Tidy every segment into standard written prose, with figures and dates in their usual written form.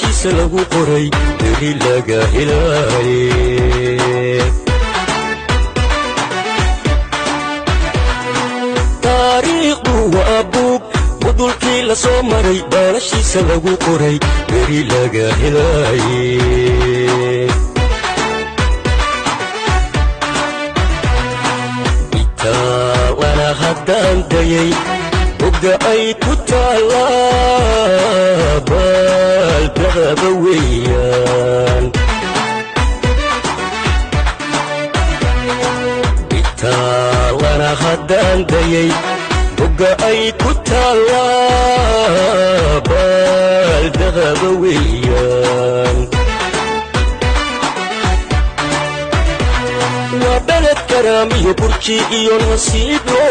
noloshiisa lagu qoray beri laga helaaye taariikhdu waa buug budulkii la soo maray noloshiisa lagu qoray beri laga helaaye bitaalana haddaan dayay ogda ay ku taallaa baalkaba weeyaan bitaalana haddaan dayay ogda ay ku taallaa baalkaba weeyaan waa beled karaamiyo burji iyo nasiiblo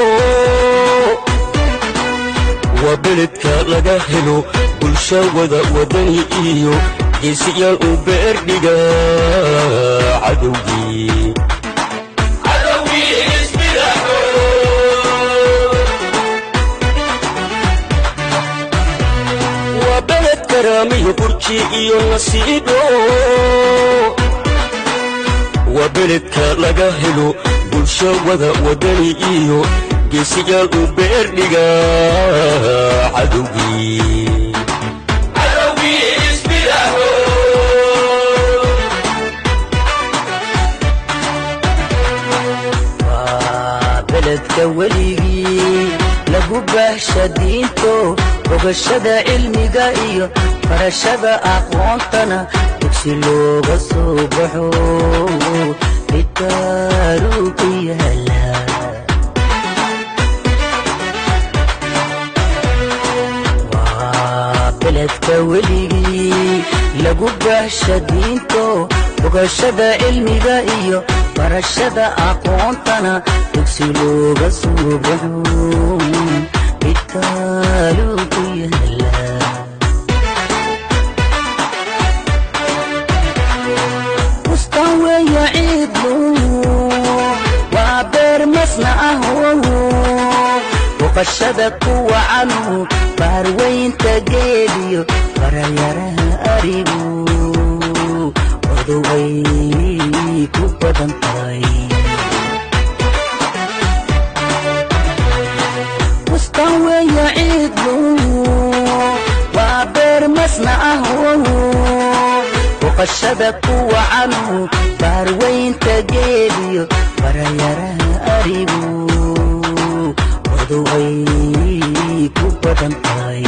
waa beledka laga helo bulsha wada wadani iyo geesiyaal u beerdhiga cadowgii isbiraxo waa beled karaamiyo burji iyo nasiibo waa beledka laga helo bulsha wada wadani iyo geesiyaal u beerdhiga cadowgii isbiraxo waa beledka weligii lagu baahsha diinto ogashada cilmiga iyo barashada aqoontana dugsi looga soo baxo bitaaru ku yaala beledka weligii lagu baahsha diinto ogashada cilmiga iyo barashada aqoontana dugsi looga soo baxo bitaalu ku yaala bustaan weeya ciidlu waa beer masna aho وقشد قوة عنه باروين تجيبيو بريارها أريبو وضوي كوبا دنطاي وستوى يعيدو وابر مصنعه وقشد قوة عنه باروين تجيبيو بريارها أريبو way ku badan tahay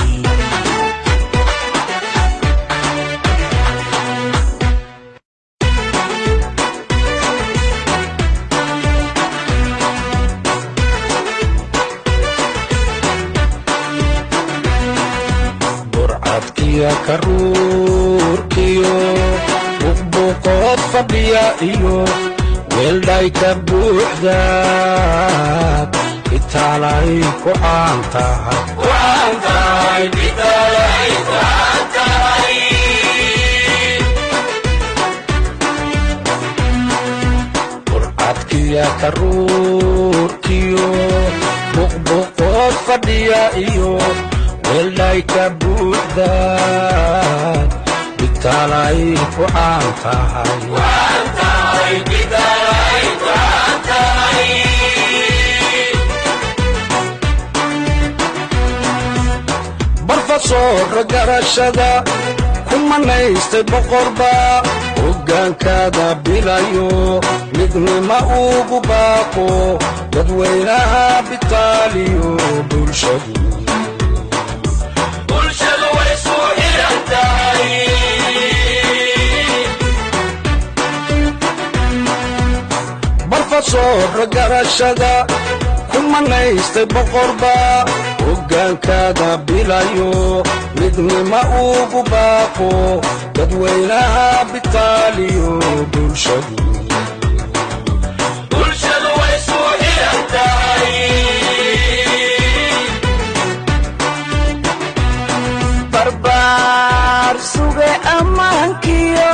burcadkiya karuurkiyo buqbuqood fadhiya iyo weeldhay ka buuxdaad bitaalay ku aantahay bitaalay ku aantahay burcadkiya karuurkiyo buqbuqood fadhiya iyo weeldhay ka buuxdaad bitaalay ku aantahay bitaalay ku aantahay barfasoor garashada kumanaystay boqorba hogaankada bilayo midnima ugu baaqo dadweynaha bitaaliyo bulshadu way soo xirantahay barfasoor garashada kumanaystay boqorba hogaankada bilayo midnima ugu baaqo dadweynaha bitaaliyo bulshadu way soo xirantahay barbaar suge ammaankiyo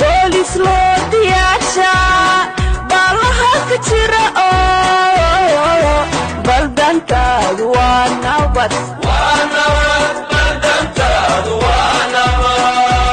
boolis loo diyaasha baalaha ka jira baldantaadu waa nabad baldantaadu waa nabad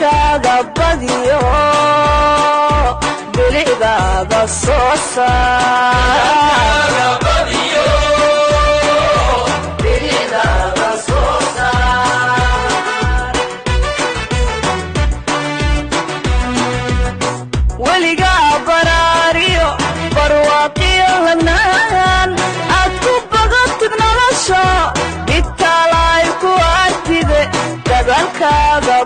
dadaalkaaga badiyo bilicdaaga soo saar weligaa baraariyo barwaaqiyo lanaan aad ku bagatid nolosha dhigtaalaay ku artide dadaalkaaga